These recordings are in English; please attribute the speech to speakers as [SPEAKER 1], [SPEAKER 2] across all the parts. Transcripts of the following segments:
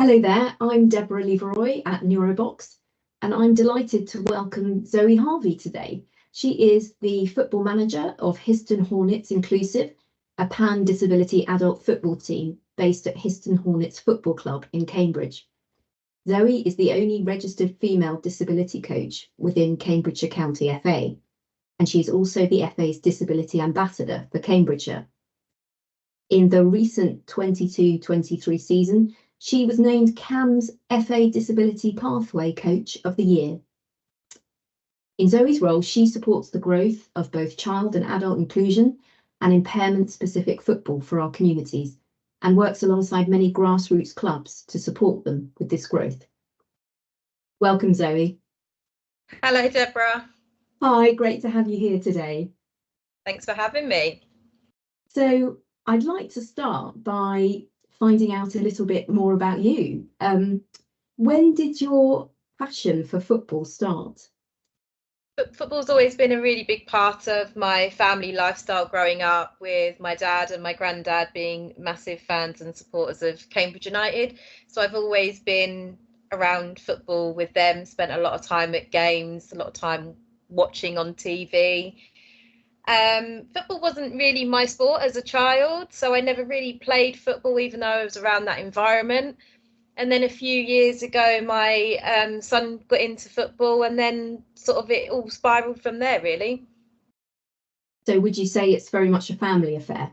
[SPEAKER 1] Hello there, I'm Deborah Leveroy at Neurobox, and I'm delighted to welcome Zoe Harvey today. She is the football manager of Histon Hornets Inclusive, a pan-disability adult football team based at Histon Hornets Football Club in Cambridge. Zoe is the only registered female disability coach within Cambridgeshire County FA, and she's also the FA's Disability Ambassador for Cambridgeshire. In the recent 22-23 season, she was named CAM's FA Disability Pathway Coach of the Year. In Zoe's role, she supports the growth of both child and adult inclusion and impairment-specific football for our communities, and works alongside many grassroots clubs to support them with this growth. Welcome, Zoe.
[SPEAKER 2] Hello, Deborah.
[SPEAKER 1] Hi, great to have you here today.
[SPEAKER 2] Thanks for having me.
[SPEAKER 1] So I'd like to start by finding out a little bit more about you. When did your passion for football start?
[SPEAKER 2] Football's always been a really big part of my family lifestyle growing up, with my dad and my granddad being massive fans and supporters of Cambridge United. So I've always been around football with them, spent a lot of time at games, a lot of time watching on TV. Football wasn't really my sport as a child, so I never really played football, even though I was around that environment. And then a few years ago, my son got into football, and then sort of it all spiraled from there, really.
[SPEAKER 1] So would you say it's very much a family affair?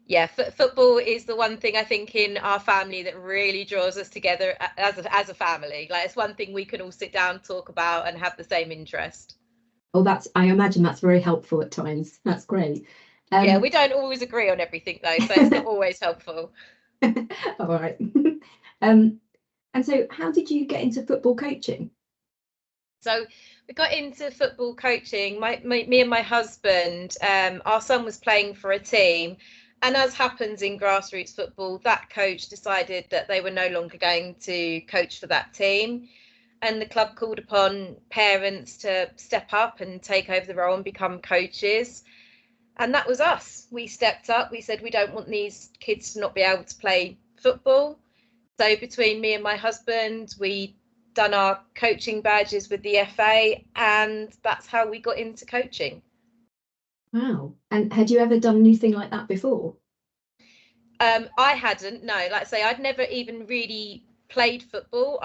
[SPEAKER 2] Yeah, football is the one thing I think in our family that really draws us together as a family. Like, it's one thing we can all sit down, talk about, and have the same interest.
[SPEAKER 1] Oh, I imagine that's very helpful at times. That's great.
[SPEAKER 2] Yeah, we don't always agree on everything though, so it's not always helpful.
[SPEAKER 1] All right. And so how did you get into football coaching?
[SPEAKER 2] So we got into football coaching. Me and my husband, our son was playing for a team, and as happens in grassroots football, that coach decided that they were no longer going to coach for that team. And the club called upon parents to step up and take over the role and become coaches. And that was us. We stepped up. We said, we don't want these kids to not be able to play football. So between me and my husband, we done our coaching badges with the FA, and that's how we got into coaching.
[SPEAKER 1] Wow. And had you ever done anything like that before?
[SPEAKER 2] I hadn't, no. Like I say, I'd never even really played football.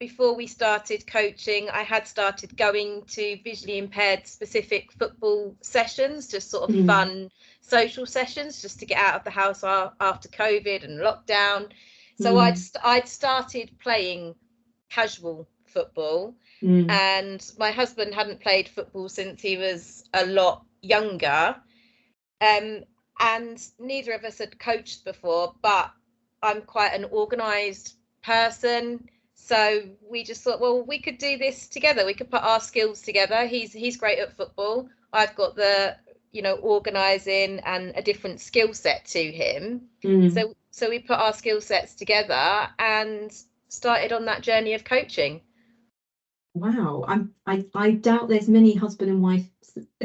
[SPEAKER 2] Before we started coaching, I had started going to visually impaired specific football sessions, just sort of fun social sessions, just to get out of the house after COVID and lockdown. So I'd started playing casual football, and my husband hadn't played football since he was a lot younger, and neither of us had coached before, but I'm quite an organised person. So we just thought, well, we could do this together. We could put our skills together. He's great at football. I've got the, organising and a different skill set to him. So we put our skill sets together and started on that journey of coaching.
[SPEAKER 1] Wow. I doubt there's many husband and wife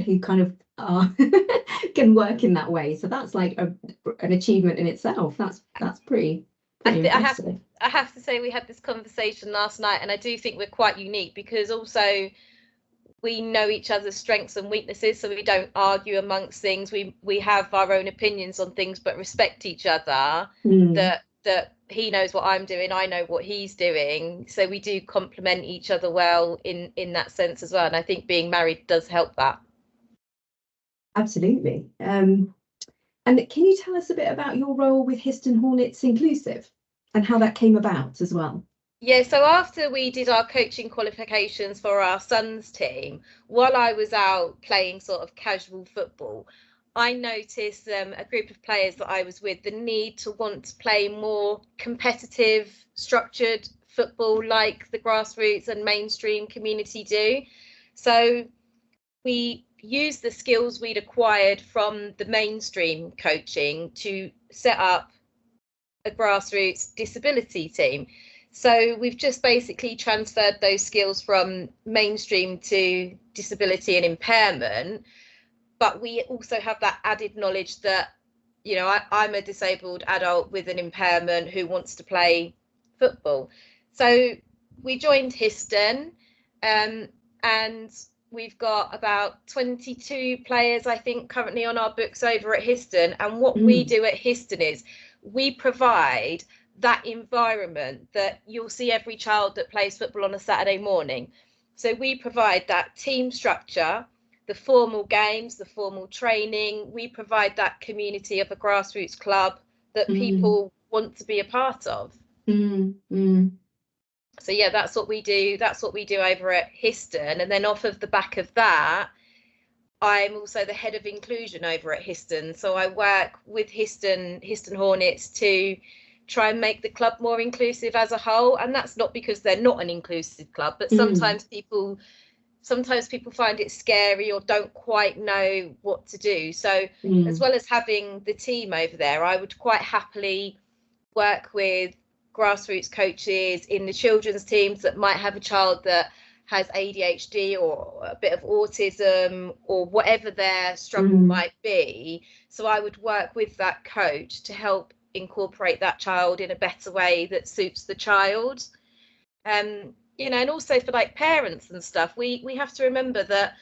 [SPEAKER 1] who kind of can work in that way. So that's like an achievement in itself. That's pretty impressive.
[SPEAKER 2] I have to say, we had this conversation last night, and I do think we're quite unique because also we know each other's strengths and weaknesses, so we don't argue amongst things. We have our own opinions on things, but respect each other. That he knows what I'm doing, I know what he's doing, so we do complement each other well in that sense as well. And I think being married does help that.
[SPEAKER 1] Absolutely. And can you tell us a bit about your role with Histon Hornets Inclusive and how that came about as well?
[SPEAKER 2] Yeah, so after we did our coaching qualifications for our son's team, while I was out playing sort of casual football, I noticed a group of players that I was with, the need to want to play more competitive, structured football like the grassroots and mainstream community do. So we used the skills we'd acquired from the mainstream coaching to set up a grassroots disability team. So we've just basically transferred those skills from mainstream to disability and impairment, but we also have that added knowledge that you know, I'm a disabled adult with an impairment who wants to play football. So we joined Histon, and we've got about 22 players, I think, currently on our books over at Histon. And what we do at Histon is we provide that environment that you'll see every child that plays football on a Saturday morning. So we provide that team structure, the formal games, the formal training. We provide that community of a grassroots club that people want to be a part of. So yeah, that's what we do. That's what we do over at Histon. And then off of the back of that, I'm also the head of inclusion over at Histon. So I work with Histon Hornets to try and make the club more inclusive as a whole. And that's not because they're not an inclusive club, but sometimes people find it scary or don't quite know what to do. So as well as having the team over there, I would quite happily work with grassroots coaches in the children's teams that might have a child that has ADHD or a bit of autism or whatever their struggle might be. So I would work with that coach to help incorporate that child in a better way that suits the child. You know, and also for like parents and stuff, we have to remember that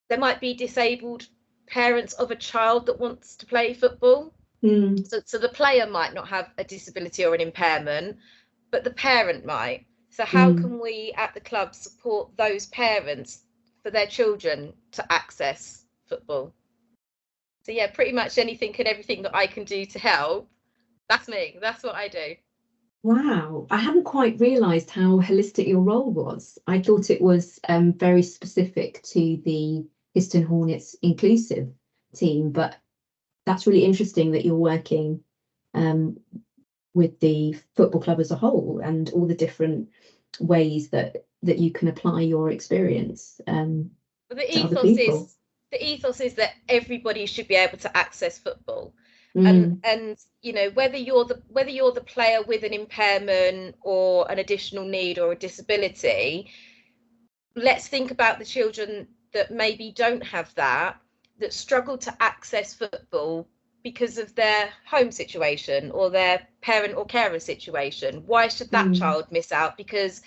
[SPEAKER 2] there might be disabled parents of a child that wants to play football. So the player might not have a disability or an impairment, but the parent might. So how can we at the club support those parents for their children to access football? So yeah, pretty much anything and everything that I can do to help. That's me. That's what I do.
[SPEAKER 1] Wow, I hadn't quite realised how holistic your role was. I thought it was very specific to the Histon Hornets inclusive team, but that's really interesting that you're working with the football club as a whole and all the different ways that you can apply your experience to other people.
[SPEAKER 2] The ethos is that everybody should be able to access football. And you know, whether you're the player with an impairment or an additional need or a disability, let's think about the children that maybe don't have that struggle to access football because of their home situation or their parent or carer situation. Why should that child miss out because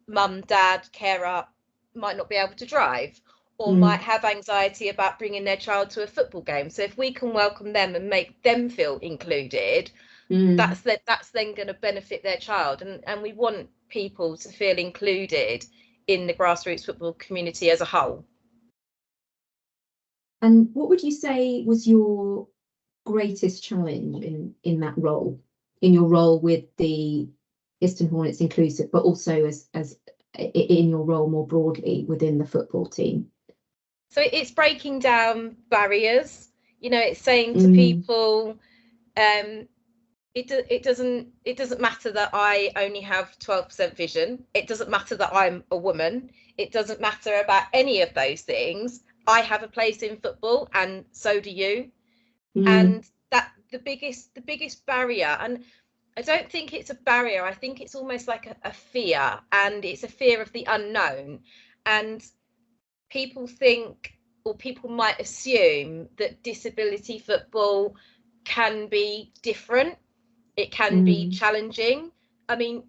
[SPEAKER 2] mum, dad, carer might not be able to drive or might have anxiety about bringing their child to a football game? So if we can welcome them and make them feel included, that's then going to benefit their child. And we want people to feel included in the grassroots football community as a whole.
[SPEAKER 1] And what would you say was your greatest challenge in that role, in your role with the Histon Hornets inclusive, but also as in your role more broadly within the football team?
[SPEAKER 2] So it's breaking down barriers. You know, it's saying to people, it doesn't matter that I only have 12% vision. It doesn't matter that I'm a woman. It doesn't matter about any of those things. I have a place in football, and so do you. And that the biggest barrier, and I don't think it's a barrier. I think it's almost like a fear, and it's a fear of the unknown. And people think, or people might assume, that disability football can be different. It can be challenging. I mean,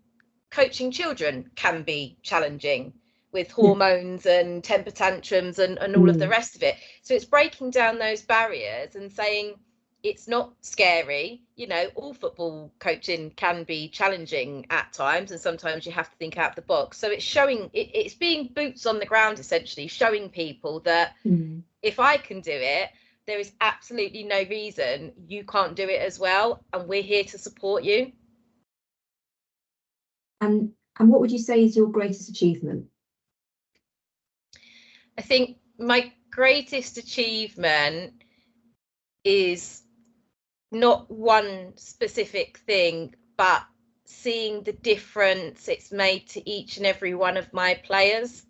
[SPEAKER 2] coaching children can be challenging with hormones and temper tantrums and all of the rest of it. So it's breaking down those barriers and saying it's not scary. You know, all football coaching can be challenging at times, and sometimes you have to think out of the box. So it's showing, it's being boots on the ground, essentially, showing people that if I can do it, there is absolutely no reason you can't do it as well, and we're here to support you.
[SPEAKER 1] And what would you say is your greatest achievement?
[SPEAKER 2] I think my greatest achievement is not one specific thing, but seeing the difference it's made to each and every one of my players,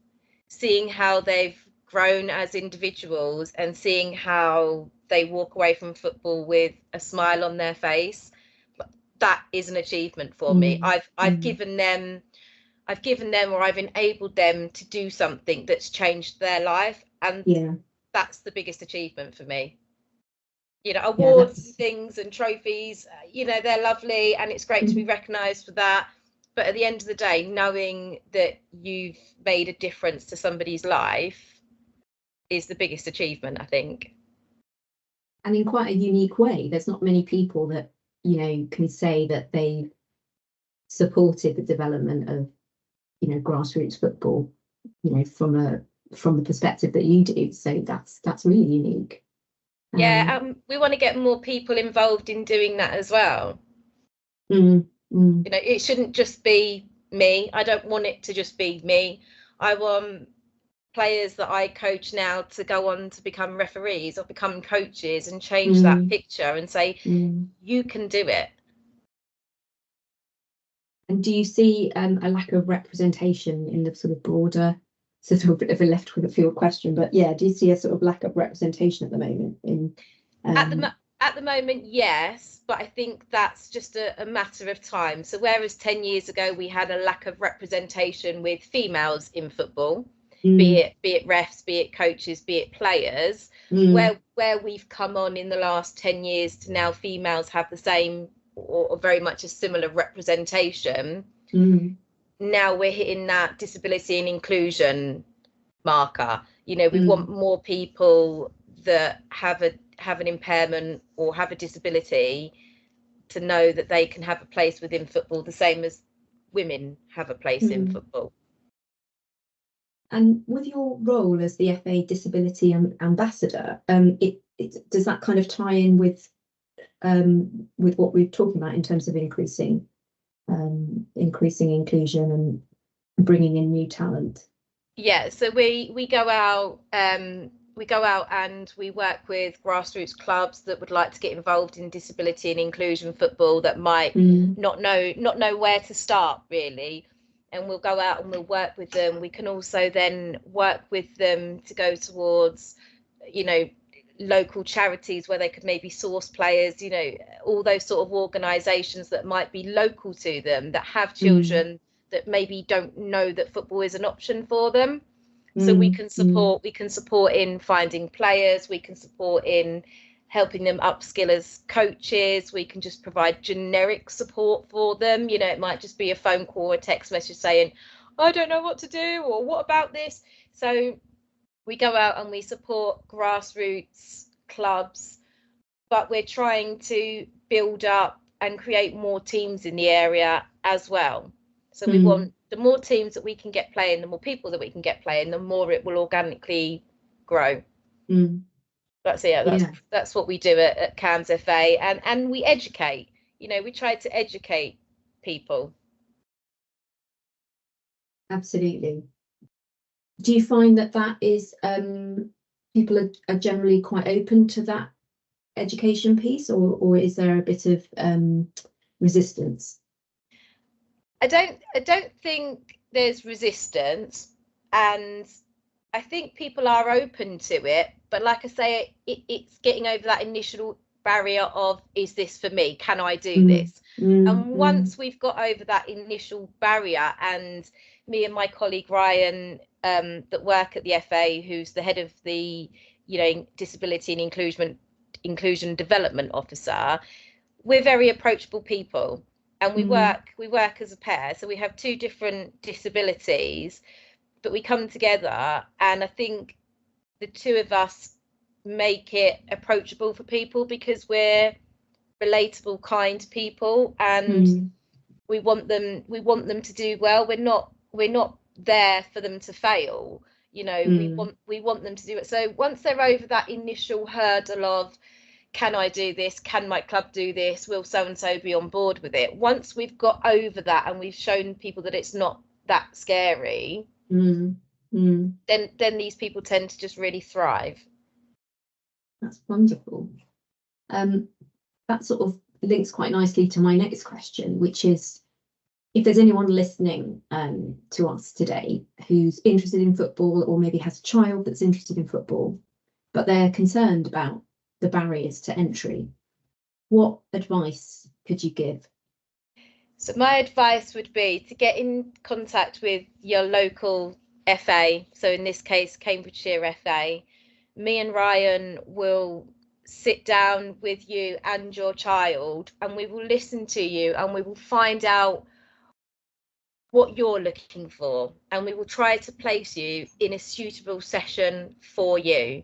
[SPEAKER 2] seeing how they've grown as individuals and seeing how they walk away from football with a smile on their face. That is an achievement for me. I've given them or I've enabled them to do something that's changed their life, and that's the biggest achievement for me. you know, awards and things and trophies, you know, they're lovely and it's great to be recognised for that. But at the end of the day, knowing that you've made a difference to somebody's life is the biggest achievement, I think.
[SPEAKER 1] And in quite a unique way. There's not many people that, you know, can say that they've supported the development of, you know, grassroots football, you know, from the perspective that you do. So that's really unique.
[SPEAKER 2] Yeah, we want to get more people involved in doing that as well.
[SPEAKER 1] You
[SPEAKER 2] know, it shouldn't just be me. I don't want it to just be me. I want players that I coach now to go on to become referees or become coaches and change that picture and say, you can do it.
[SPEAKER 1] And do you see a lack of representation in the sort of broader, sort of a bit of a left field question, but yeah, do you see a sort of lack of representation at the moment in
[SPEAKER 2] at the moment, yes, but I think that's just a matter of time. So whereas 10 years ago we had a lack of representation with females in football, be it refs, be it coaches, be it players, where we've come on in the last 10 years to now females have the same or very much a similar representation. Now we're hitting that disability and inclusion marker. You know, we want more people that have an impairment or have a disability to know that they can have a place within football, the same as women have a place in football.
[SPEAKER 1] And with your role as the FA Disability Ambassador, does that kind of tie in with what we're talking about in terms of increasing inclusion and bringing in new talent?
[SPEAKER 2] Yeah, so we go out and we work with grassroots clubs that would like to get involved in disability and inclusion football that might not know where to start really, and we'll go out and we'll work with them. We can also then work with them to go towards, you know, local charities where they could maybe source players, you know, all those sort of organisations that might be local to them that have children that maybe don't know that football is an option for them. So we can support in finding players, we can support in helping them upskill as coaches, we can just provide generic support for them. You know, it might just be a phone call or a text message saying, I don't know what to do, or what about this? So we go out and we support grassroots clubs, but we're trying to build up and create more teams in the area as well. So we want the more teams that we can get playing, the more people that we can get playing, the more it will organically grow. That's what we do at CAMS FA, and we educate. You know, we try to educate people.
[SPEAKER 1] Absolutely. Do you find that is people are generally quite open to that education piece, or is there a bit of resistance?
[SPEAKER 2] I don't think there's resistance, and I think people are open to it, but like I say, it's getting over that initial barrier of, is this for me? Can I do this? And once we've got over that initial barrier, and me and my colleague Ryan that work at the FA, who's the head of the, you know, Disability and Inclusion Development Officer, we're very approachable people. And we work as a pair, so we have two different disabilities, but we come together, and I think the two of us make it approachable for people because we're relatable, kind people, and we want them to do well. We're not there for them to fail. You know, we want them to do it. So once they're over that initial hurdle of, can I do this? Can my club do this? Will so-and-so be on board with it? Once we've got over that and we've shown people that it's not that scary, then these people tend to just really thrive.
[SPEAKER 1] That's wonderful. That sort of links quite nicely to my next question, which is, if there's anyone listening to us today who's interested in football, or maybe has a child that's interested in football, but they're concerned about the barriers to entry, what advice could you give?
[SPEAKER 2] So my advice would be to get in contact with your local FA. So in this case, Cambridgeshire FA. Me and Ryan will sit down with you and your child, and we will listen to you, and we will find out what you're looking for, and we will try to place you in a suitable session for you.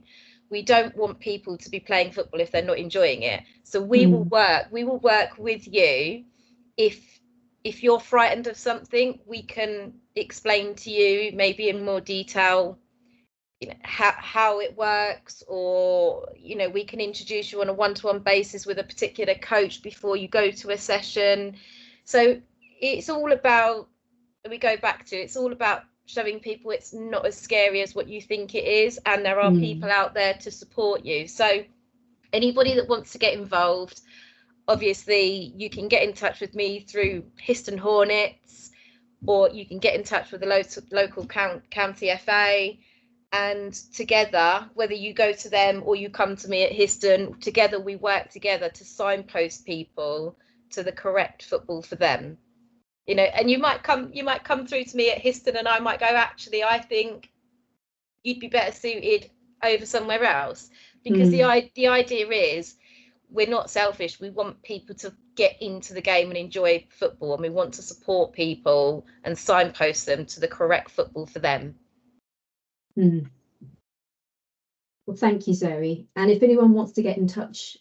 [SPEAKER 2] We don't want people to be playing football if they're not enjoying it. So we will work with you. If you're frightened of something, we can explain to you maybe in more detail, you know, how it works, or, you know, we can introduce you on a one-to-one basis with a particular coach before you go to a session. So it's all about, we go back to, it's all about showing people it's not as scary as what you think it is, and there are people out there to support you. So anybody that wants to get involved, obviously you can get in touch with me through Histon Hornets, or you can get in touch with the local county FA, and together, whether you go to them or you come to me at Histon, together we work together to signpost people to the correct football for them. You know, and you might come through to me at Histon, and I might go, actually, I think you'd be better suited over somewhere else, because the idea is, we're not selfish. We want people to get into the game and enjoy football, and we want to support people and signpost them to the correct football for them.
[SPEAKER 1] Well, thank you, Zoe. And if anyone wants to get in touch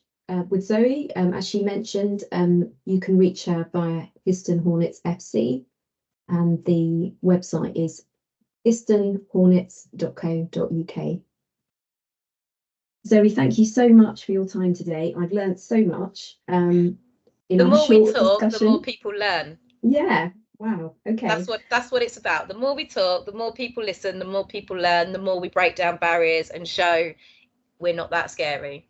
[SPEAKER 1] with Zoe, as she mentioned, you can reach her via Histon Hornets FC, and the website is histonhornets.co.uk. Zoe, thank you so much for your time today. I've learned so much. The
[SPEAKER 2] more we talk, the more people learn.
[SPEAKER 1] Yeah. Wow. Okay.
[SPEAKER 2] That's what it's about. The more we talk, the more people listen, the more people learn, the more we break down barriers and show we're not that scary.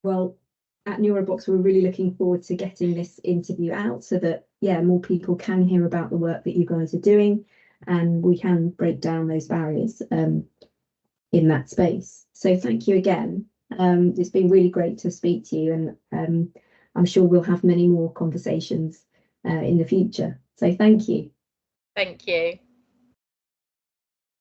[SPEAKER 1] Well, at neurobox, we're really looking forward to getting this interview out so that, yeah, more people can hear about the work that you guys are doing, and we can break down those barriers in that space. So thank you again. It's been really great to speak to you, and I'm sure we'll have many more conversations in the future. So thank you.
[SPEAKER 2] Thank you.